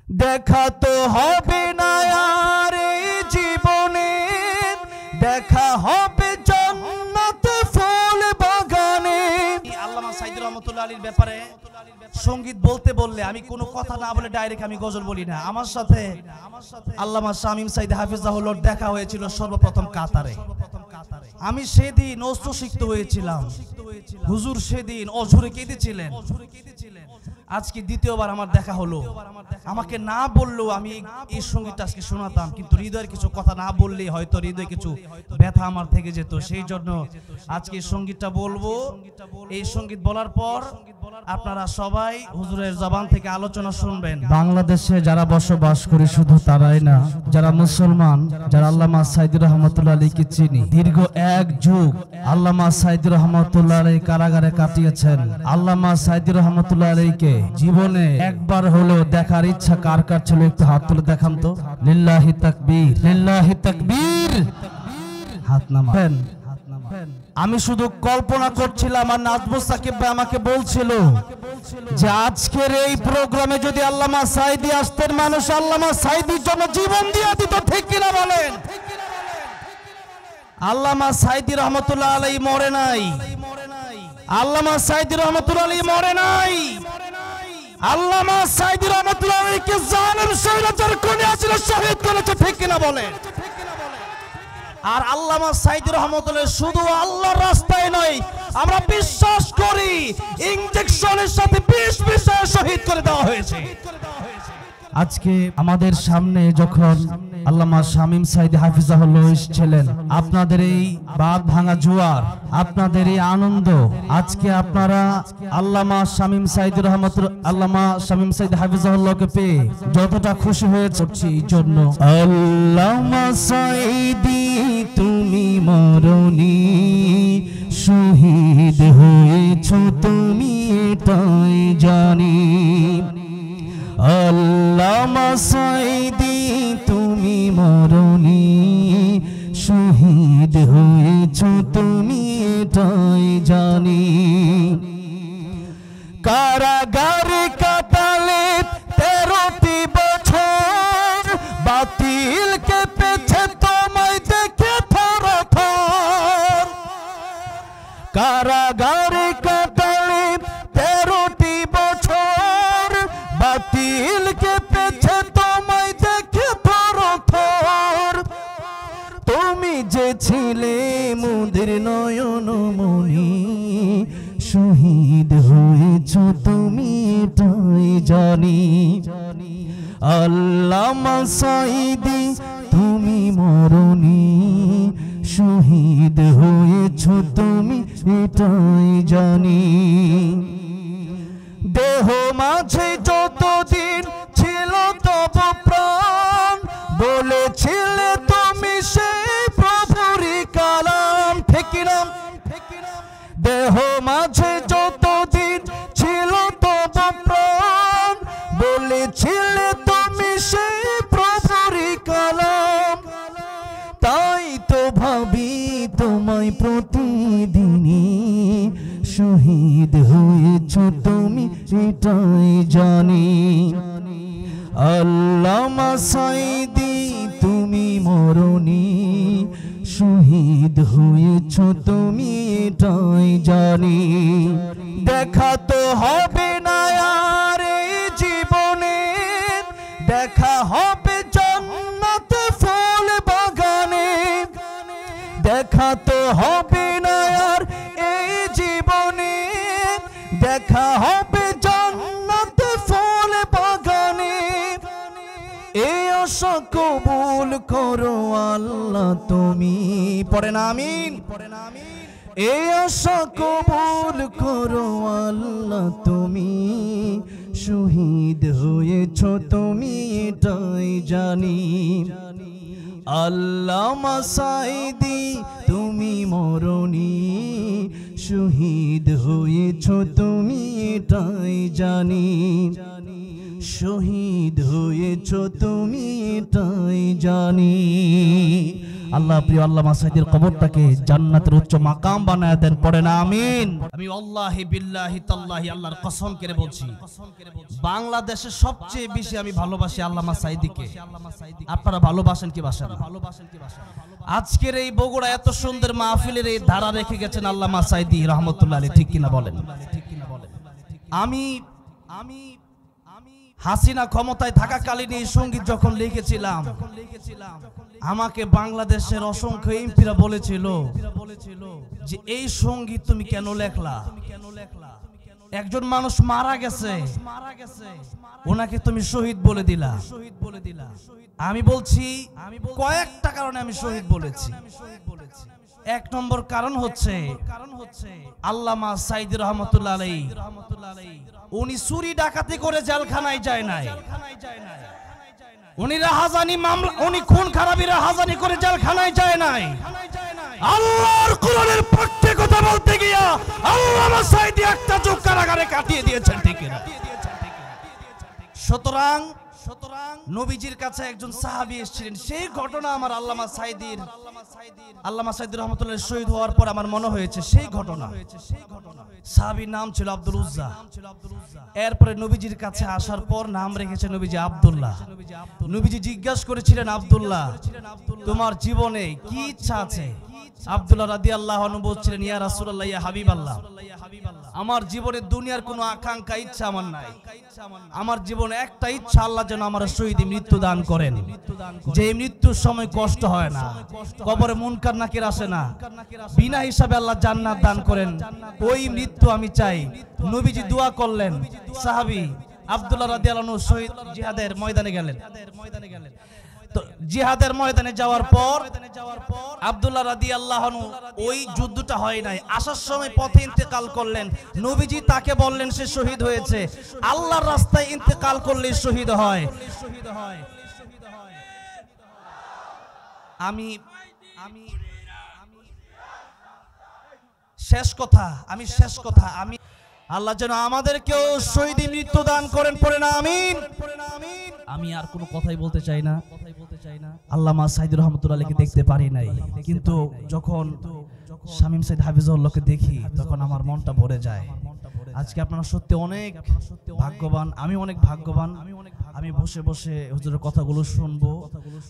দেখা তো হবে না আর এই জীবনে, দেখা হবে জান্নাত ফুল বাগানে। আল্লামা সাঈদী রহমাতুল্লাহ আলাইহির ব্যাপারে সঙ্গীত বলতে বললে আমি কোনো কথা না বলে ডাইরেক্ট আমি গজল বলি না। আমার সাথে আল্লামা শামীম সাঈদী হাফিজাহুল্লাহ দেখা হয়েছিল সর্বপ্রথম কাতারে। আমি সেদিন অস্ত্র সিক্ত হয়েছিলাম, হুজুর সেদিন অঝরে কেঁদেছিলেন। আজকে দ্বিতীয়বার আমার দেখা হলো। আমাকে না বললেও আমি এই সঙ্গীতটা আজকে শোনাতাম, কিন্তু হৃদয়ের কিছু কথা না বললে হয়তো হৃদয়ে কিছু ব্যথা আমার থেকে যেত। সেই জন্য আজকে এই সঙ্গীতটা বলবো। এই সঙ্গীত বলার পর আপনারা সবাই হুজুরের জবান থেকে আলোচনা শুনবেন। বাংলাদেশে যারা বসবাস করে শুধু তারাই না, যারা মুসলমান, যারা আল্লামা সাঈদী রহমাতুল্লাহ আলাইহিকে চিনি, দীর্ঘ এক যুগ আল্লামা সাঈদী রহমাতুল্লাহ আলাইহি কারাগারে কাটিয়েছেন। আল্লামা সাঈদী রহমাতুল্লাহ আলাইহিকে জীবনে একবার হলেও দেখার ইচ্ছা কার কার ছিল? একটু হাত তুলে দেখান তো। লিল্লাহি তাকবীর, লিল্লাহি তাকবীর। হাত নামান। আমি শুধু কল্পনা করছিলাম, আর নাজমুস সাকিব ভাই আমাকে বলছিল যে আজকের এই প্রোগ্রামে যদি আল্লামা সাঈদী আসতেন, মানুষ আল্লামা সাঈদীর জন্য জীবন দিয়ে দিত। ঠিক কিনা বলেন? আল্লামা সাঈদী রহমাতুল্লাহ আলাইহি মরে নাই। আল্লামা সাঈদী রহমাতুল্লাহ আলাইহি মরে নাই। আল্লামা সাঈদী রহমাতুল্লাহ আলাইহিকে জালেম স্বৈরাচার কোনে আসলে শহীদ করেছে। ঠিক কিনা বলেন? আর আল্লামা সাঈদী রহমাতুল্লাহ শুধু আল্লাহর রাস্তায় নয়, আমরা বিশ্বাস করি ইনজেকশনের সাথে বিষ মিশিয়ে শহীদ করে দেওয়া হয়েছে। আজকে আমাদের সামনে যখন আল্লামা শামীম সাঈদী হাফিজাহুল্লাহ এসেছিলেন, আপনাদের এই বাঁধ ভাঙা জোয়ার, আপনাদের এই আনন্দ, আজকে আপনারা আল্লামা শামীম সাঈদী আল্লামা শামীম সাঈদী হাফিজাহুল্লাহকে পেয়ে যতটা খুশি হয়েছে এই জন্য। আল্লামা সাঈদী তুমি মরনি, শহীদ হয়েছ তুমি এটাই জানি। আল্লামা সাঈদী তুমি মরনি, শহীদ হয়েছ তুমি এটাই জানি। কারাগারে কাটালে 13টি বছর, বাতিল কেঁপেছে তোমায় দেখে থর থর। কারাগারে কাটালে 13টি বছর, বাতিল কেঁপেছে তোমায় দেখে থর থর। তুমি যে ছিলে মোদের নয়ন মনি, শহীদ হয়েছ তুমি এটাই জানি। আল্লামা সাঈদী তুমি মরনি, শহীদ হয়েছ তুমি এটাই জানি। দেহ মাঝে যতদিন ছিল তব প্রাণ, বলেছিলে তুমি সেই প্রভুরই কালাম। ঠিক না? দেহ মাঝে যতদিন ছিল তব প্রাণ, বলেছিলে তুমি সেই প্রভুরই কালাম। তাই তো ভাবি তোমায় প্রতিদিনই, শহীদ হয়েছ তুমি এটাই জানি। আল্লামা সাঈদী তুমি মরনি, শহীদ হয়েছ তুমি এটাই জানি। দেখা তো হবে না আর এই জীবনে, দেখা হবে জান্নাত ফুল বাগানে। দেখা তো হবে না আর এই জীবনে, দেখা হবে জান্নাত ফুল বাগানে। এই আশা কবুল করো আল্লাহ তুমি। পড়েন আমিন। এই আশা কবুল করো আল্লাহ তুমি, শহীদ হয়েছ তুমি এটাই জানি। আল্লামা সাঈদী তুমি মরনি, শহীদ হয়েছ তুমি এটাই জানি। শহীদ হয়েছ তুমি এটাই জানি। আল্লাহ প্রিয় আল্লামা সাঈদীর কবরটাকে জান্নাতের উচ্চ মাকাম বানায় দেন, পড়েন আমিন। আমি আল্লাহি বিল্লাহি তাল্লাহি আল্লাহর কসম করে বলছি, বাংলাদেশের সবচেয়ে বেশি আমি ভালোবাসি আল্লামা সাঈদীকে। আপনারা ভালোবাসেন কি বাসেন? আজকের এই বগুড়া এত সুন্দর মাহফিলের এই ধারা রেখে গেছেন আল্লামা সাঈদী রাহমাতুল্লাহ আলাইহি, ঠিক কিনা বলেন? আমি হাসিনা ক্ষমতায় থাকাকালীন এই সঙ্গীত যখন লিখেছিলাম, আমাকে বাংলাদেশের অসংখ্য এমপিরা বলেছিল যে এই সঙ্গীত তুমি কেন লেখলা? একজন মানুষ মারা গেছে, ওনাকে তুমি শহীদ বলে দিলা। আমি বলছি কয়েকটা কারণে আমি শহীদ বলেছি। এক নম্বর কারণ হচ্ছে আল্লামা সাঈদী রাহমাতুল্লাহ আলাইহি, উনি চুরি ডাকাতি করে জেলখানায় যায় নাই, উনি রাহাজানি মামলা, উনি খুন খারাপি রাহাজানি করে জেলখানায় যায় নাই। আল্লাহর কোরআনের পক্ষে কথা বলতে গিয়া আল্লামা সাঈদী একটা যুগ কারাগারে কাটিয়ে দিয়েছেন, ঠিক না? সুতরাং নবীজির কাছে একজন সাহাবী এসেছিলেন, সেই ঘটনা আমার আল্লামা সাঈদী রাহমাতুল্লাহ শহীদ হওয়ার পর আমার মনে হয়েছে সেই ঘটনা। সাহাবীর নাম ছিল আব্দুল উজ্জা। এরপরে নবীজির কাছে আসার পর নাম রেখেছে নবীজি আব্দুল্লাহ। নবীজি জিজ্ঞাসা করেছিলেন, আব্দুল্লাহ তোমার জীবনে কি ইচ্ছা আছে? আব্দুল্লাহ রাদিয়াল্লাহু আনহু বলছিলেন, ইয়া রাসূলুল্লাহ, ইয়া হাবিবাল্লাহ, আমার জীবনে দুনিয়ার কোনো আকাঙ্ক্ষা ইচ্ছা আমার নাই। আমার জীবনে একটা ইচ্ছা, আল্লাহ যেন আমার শহীদ মৃত্যু দান করেন, যে মৃত্যুর সময় কষ্ট হয় না, কবরে মুনকার নাকির আসে না, বিনা হিসাবে আল্লাহ জান্নাত দান করেন, ওই মৃত্যু আমি চাই। নবীজি দোয়া করলেন। সাহাবী আব্দুল্লাহ রাদিয়াল্লাহু আনহু শহীদ জিহাদের ময়দানে গেলেন। তো জিহাদের ময়দানে যাওয়ার পর আব্দুল্লাহ রাদিয়াল্লাহু আনহু, ওই যুদ্ধটা হয় নাই, আসার সময় পথে ইন্তেকাল করলেন। নবীজি তাকে বললেন সে শহীদ হয়েছে। আল্লাহর রাস্তায় ইন্তেকাল করলে শহীদ হয়। আমি শেষ কথা আমি আল্লাহ যেন আমাদেরকেও শহীদ মৃত্যু দান করেন, পড়েন আমিন। আমি আর কোনো কথাই বলতে চাই না। আল্লামা সাঈদী রাহমাতুল্লাহ আলাইহিকে দেখতে পারি নাই, কিন্তু যখন শামীম সাঈদ হাফিজাহুল্লাহকে দেখি তখন আমার মনটা ভরে যায়। আজকে আপনারা সত্যি অনেক ভাগ্যবান, আমি অনেক ভাগ্যবান। আমি বসে বসে হুজুরের কথাগুলো শুনবো।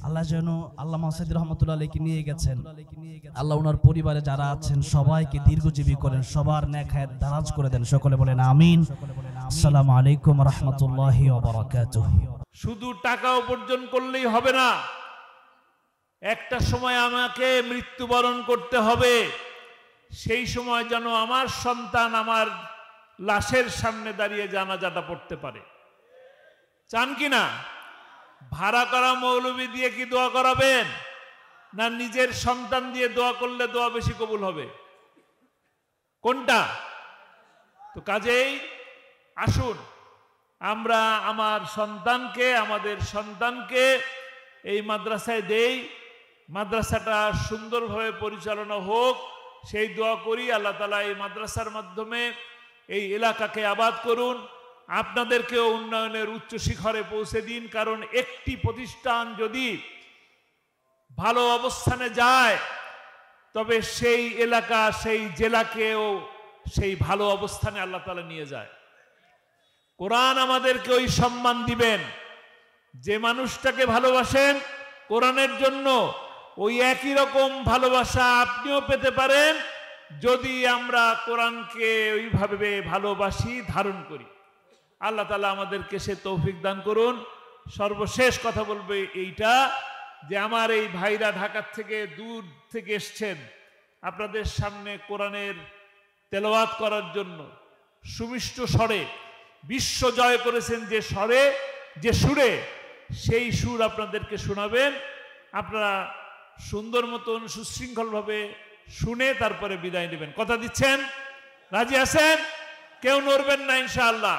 আল্লাহ যেন আল্লামা সাঈদী রাহমাতুল্লাহ আলাইহিকে নিয়ে গেছেন, আল্লাহ ওনার পরিবারে যারা আছেন সবাইকে দীর্ঘজীবী করেন, সবার নেক হায়াত দারাজ করে দেন। সকলে বলেন আমিন। আসসালামু আলাইকুম ওয়া রাহমাতুল্লাহি ওয়া বারাকাতুহু। শুধু টাকা উপার্জন করলেই হবে না, একটা সময় আমাকে মৃত্যুবরণ করতে হবে। সেই সময় যেন আমার সন্তান আমার লাশের সামনে দাঁড়িয়ে জানাজাটা পড়তে পারে। চান কি না? ভাড়া করা মৌলবি দিয়ে কি দোয়া করাবেন, না নিজের সন্তান দিয়ে দোয়া করলে দোয়া বেশি কবুল হবে? কোনটা? তো কাজেই আসুন আমরা আমাদের সন্তানকে এই মাদ্রাসায় দেই, মাদ্রাসাটা সুন্দরভাবে পরিচালনা হোক সেই দোয়া করি। আল্লাহ তাআলা এই মাদ্রাসার মাধ্যমে এই এলাকাকে আবাদ করুন, আপনাদেরকেও উন্নয়নের উচ্চ শিখরে পৌঁছে দিন। কারণ একটি প্রতিষ্ঠান যদি ভালো অবস্থানে যায় তবে সেই এলাকা, সেই জেলাকেও সেই ভালো অবস্থানে আল্লাহ তাআলা নিয়ে যায়। কোরআন আমাদেরকে ওই সম্মান দিবেন, যে মানুষটাকে ভালোবাসেন কোরআনের জন্য ওই একই রকম ভালোবাসা আপনিও পেতে পারেন যদি আমরা কোরআনকে ওইভাবে ভালোবাসি, ধারণ করি। আল্লাহ তাআলা আমাদেরকে সে তৌফিক দান করুন। সর্বশেষ কথা বলবে এইটা যে আমার এই ভাইরা ঢাকা থেকে দূর থেকে এসছেন আপনাদের সামনে কোরআনের তেলাওয়াত করার জন্য, সুমিষ্ট স্বরে বিশ্ব জয় করেছেন যে সুরে সেই সুর আপনাদেরকে শোনাবেন। আপনারা সুন্দর মতন সুশৃঙ্খলভাবে শুনে তারপরে বিদায় নেবেন। কথা দিচ্ছেন? রাজি আছেন? কেউ নড়বেন না ইনশাআল্লাহ।